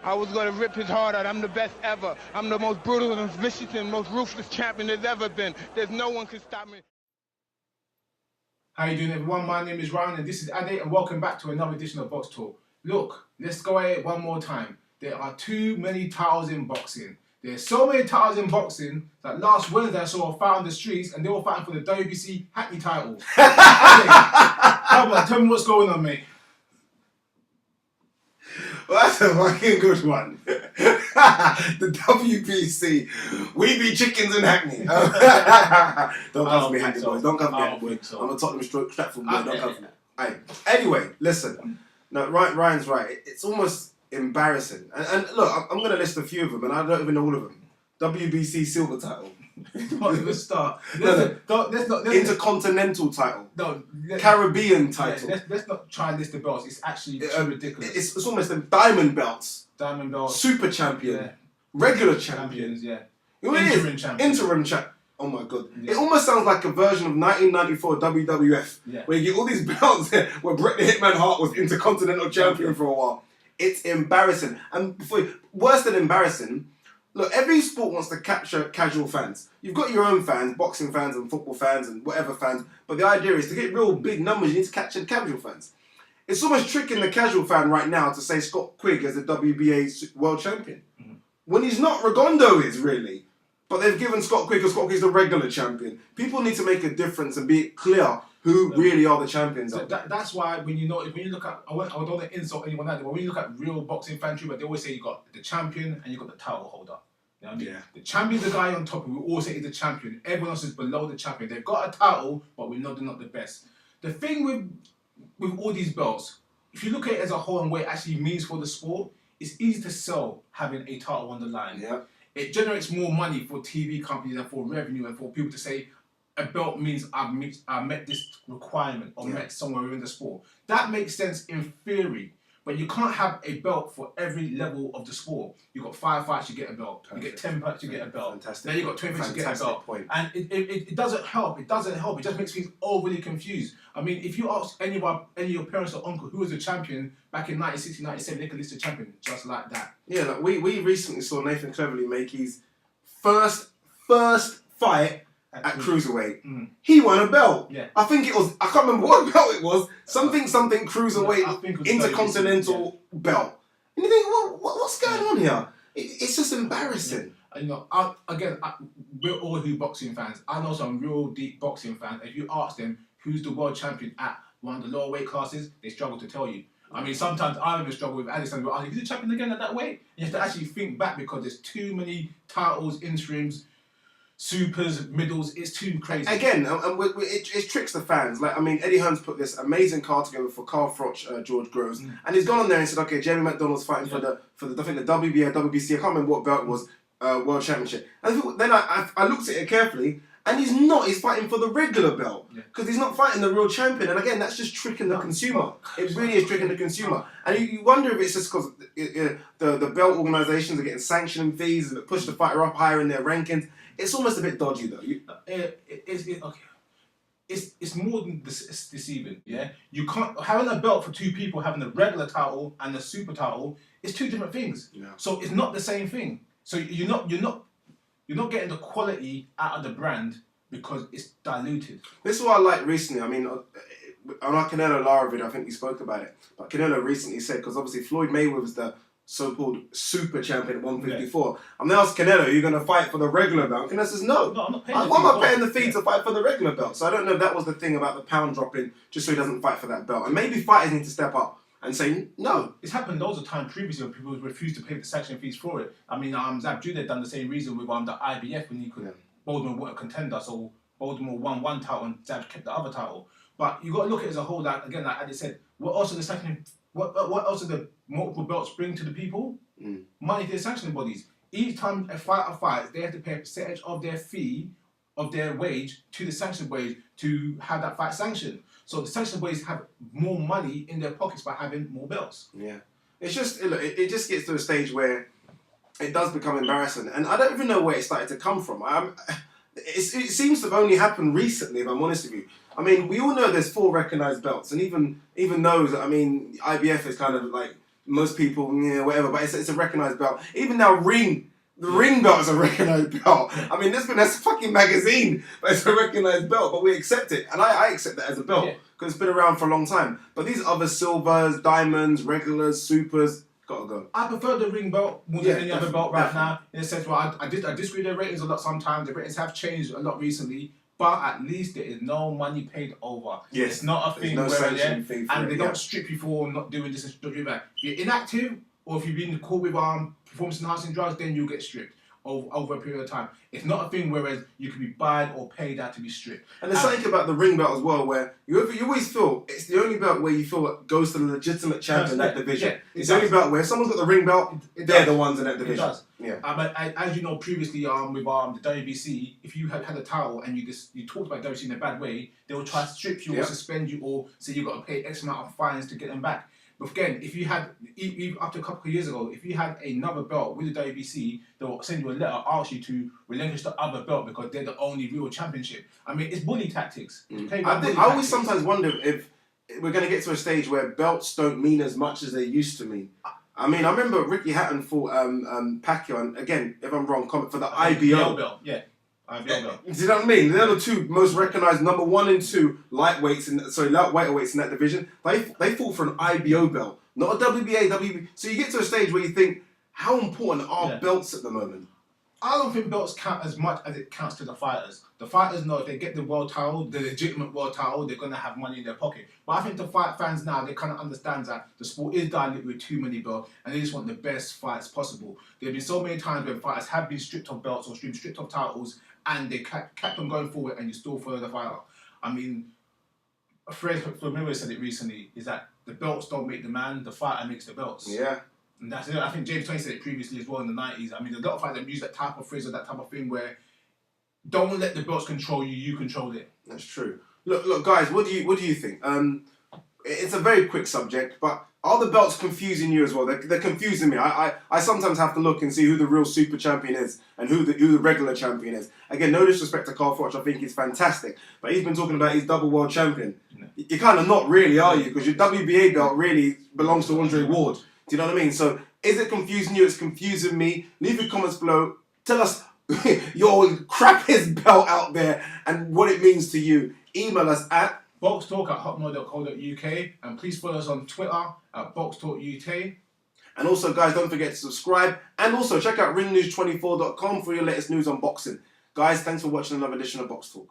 I was going to rip his heart out. I'm the best ever. I'm the most brutal and vicious and most ruthless champion there's ever been. There's no one can stop me. How you doing, everyone? My name is Ryan and this is Ade, and welcome back to another edition of Boxtalk. Look, let's go at it one more time. There are too many titles in boxing. There's so many titles in boxing that last Wednesday I saw a fight on the streets and they were fighting for the WBC Hackney title. Ade, come on, tell me what's going on, mate. Well, that's a fucking good one. The WBC. We be chickens in Hackney. Don't come for me, Hackney boys. Don't come for me, Hackney boys. I'm a Tottenham Stratford boy. Don't come for me. Hey. Anyway, listen. No, Ryan's right. It's almost embarrassing. And look, I'm going to list a few of them, and I don't even know all of them. WBC silver title. Don't even start. Let's not. Intercontinental title. No, Caribbean title. Let's not try and list the belts. It's actually too ridiculous. It's almost them diamond belts. Diamond belts. Super champion. Regular champion. Champions, yeah. You know what it is? Interim champion. Interim champ. Oh my god. Yeah. It almost sounds like a version of 1994 WWF, where you get all these belts where Bret the Hitman Hart was Intercontinental champion for a while. It's embarrassing. And worse than embarrassing, look, every sport wants to capture casual fans. You've got your own fans, boxing fans and football fans and whatever fans, but the idea is to get real big numbers, you need to capture the casual fans. It's almost tricking the casual fan right now to say Scott Quigg is the WBA world champion. Mm-hmm. When he's not, Regondo is really. But they've given Scott Quigg, because Scott Quigg's the regular champion. People need to make a difference and be clear who really are the champions. So that's why when you look at, I don't want to insult anyone out there, but when you look at real boxing fan true, they always say you got the champion and you got the title holder. You know what I mean? Yeah. The champion's the guy on top, and we all say he's the champion. Everyone else is below the champion. They've got a title, but we know they're not the best. The thing with all these belts, if you look at it as a whole and what it actually means for the sport, it's easy to sell having a title on the line. Yeah. It generates more money for TV companies and for revenue and for people to say a belt means I met this requirement or met somewhere in the sport. That makes sense in theory. But you can't have a belt for every level of the sport. You've got 5 fights, you get a belt. Perfect. You get 10 fights, you get a belt. Fantastic. Then you've got 20 fights, you get a belt. Point. And it doesn't help. It doesn't help. It just makes things overly confused. I mean, if you ask any of your parents or uncle who was a champion back in 1960, 97, they could list a champion just like that. Yeah, like we recently saw Nathan Cleverly make his first fight at cruiserweight. Mm. He won a belt. Yeah. I think it was, I can't remember what belt it was, something cruiserweight intercontinental belt. And you think, what's going on here? It's just embarrassing. Yeah. You know, we're all who boxing fans. I know some real deep boxing fans. If you ask them who's the world champion at one of the lower weight classes, they struggle to tell you. I mean, sometimes I even struggle with Alexander. Is he champion again at that weight? You have to actually think back because there's too many titles, interims, supers, middles. It's too crazy. Again, it tricks the fans. Like, I mean, Eddie Hearn's put this amazing card together for Carl Froch, George Groves, and he's gone on there and said, okay, Jeremy McDonald's fighting for the I think the WBA, WBC. I can't remember what belt it was, World Championship. And then I looked at it carefully, and he's not. He's fighting for the regular belt because he's not fighting the real champion. And again, that's just tricking the consumer. It really is tricking the consumer. And you wonder if it's just because the belt organisations are getting sanction fees and push the fighter up higher in their rankings. It's almost a bit dodgy though. It's more than deceiving. Yeah, you can't having a belt for two people having the regular title and the super title. It's two different things. Yeah. So it's not the same thing. So you're not getting the quality out of the brand because it's diluted. This is what I liked recently. I mean, on our Canelo Lara video, I think we spoke about it. But Canelo recently said, because obviously Floyd Mayweather's the so-called super champion at 154. Yeah. I'm now asking Canelo, are you going to fight for the regular belt? Canelo says, no. I'm not paying Why am I paying the fee to fight for the regular belt? So I don't know if that was the thing about the pound dropping, just so he doesn't fight for that belt. And maybe fighters need to step up and say, no. It's happened loads of times previously when people refused to pay the sanction fees for it. I mean, Zab Judah done the same reason with the IBF when he could. Baltimore wasn't a contender, so Baltimore won one title and Zab kept the other title. But you got to look at it as a whole. Like again, like Adi said, what else are the sanction? What else are the multiple belts bring to the people? Mm. Money to the sanctioning bodies. Each time a fighter fights, they have to pay a percentage of their fee, of their wage, to the sanctioning bodies to have that fight sanctioned. So the sanctioning bodies have more money in their pockets by having more belts. Yeah, it's just it just gets to a stage where it does become embarrassing, and I don't even know where it started to come from. It seems to have only happened recently, if I'm honest with you. I mean, we all know there's 4 recognised belts, and even those, I mean, IBF is kind of like most people, yeah, whatever. But it's a recognised belt. Even now, the ring belt is a recognised belt. I mean, that's a fucking magazine, but it's a recognised belt. But we accept it, and I accept that as a belt because it's been around for a long time. But these other silvers, diamonds, regulars, supers, gotta go. I prefer the ring belt more than any other belt right now. In a sense, where I disagree with the ratings a lot sometimes. The ratings have changed a lot recently. But at least there is no money paid over. Yes. It's not a thing no where they don't strip you for not doing this and not doing that. If you're inactive or if you've been caught with performance enhancing drugs, then you'll get stripped over a period of time. It's not a thing whereas you can be buyed or paid out to be stripped. And there's something about the ring belt as well where you always feel it's the only belt where you feel it goes to the legitimate champion in that division. It's the only belt where if someone's got the ring belt, they're the ones in that division. It does. Yeah. As you know, previously with the WBC, if you had a title and you talked about WBC in a bad way, they will try to strip you or suspend you or say you've got to pay X amount of fines to get them back. But again, if you had, up to a couple of years ago, if you had another belt with the WBC, they will send you a letter, ask you to relinquish the other belt because they're the only real championship. I mean, it's bully tactics. I always sometimes wonder if we're going to get to a stage where belts don't mean as much as they used to mean. I mean, I remember Ricky Hatton fought Pacquiao, and again, if I'm wrong, comment for the IBO belt. Yeah. Do you know what I mean? They're the two most recognised number 1 and 2 lightweights lightweights in that division. They fought for an IBO belt, not a WBA, WB. So you get to a stage where you think, how important are belts at the moment? I don't think belts count as much as it counts to the fighters. The fighters know if they get the world title, the legitimate world title, they're going to have money in their pocket. But I think the fight fans now, they kind of understand that the sport is diluted with too many belts and they just want the best fights possible. There have been so many times when fighters have been stripped of belts or stripped of titles and they kept on going forward and you still follow the fighter. I mean, a phrase from Miller said it recently, is that the belts don't make the man, the fighter makes the belts. Yeah. And that's it. I think James Twain said it previously as well in the 90s. I mean, a lot of fighters use that type of phrase or that type of thing where don't let the belts control you, you control it. That's true. Look, guys, what do you think? It's a very quick subject, but are the belts confusing you as well? They're confusing me. I sometimes have to look and see who the real super champion is and who the regular champion is. Again, no disrespect to Carl Froch, I think he's fantastic, but he's been talking about he's double world champion. No. You're kind of not really, are you? Because your WBA belt really belongs to Andre Ward. Do you know what I mean? So, is it confusing you? It's confusing me. Leave your comments below. Tell us your crappiest belt out there and what it means to you. Email us at boxtalk@hotmail.co.uk and please follow us on Twitter at boxtalkuk. And also, guys, don't forget to subscribe and also check out ringnews24.com for your latest news on boxing. Guys, thanks for watching another edition of Box Talk.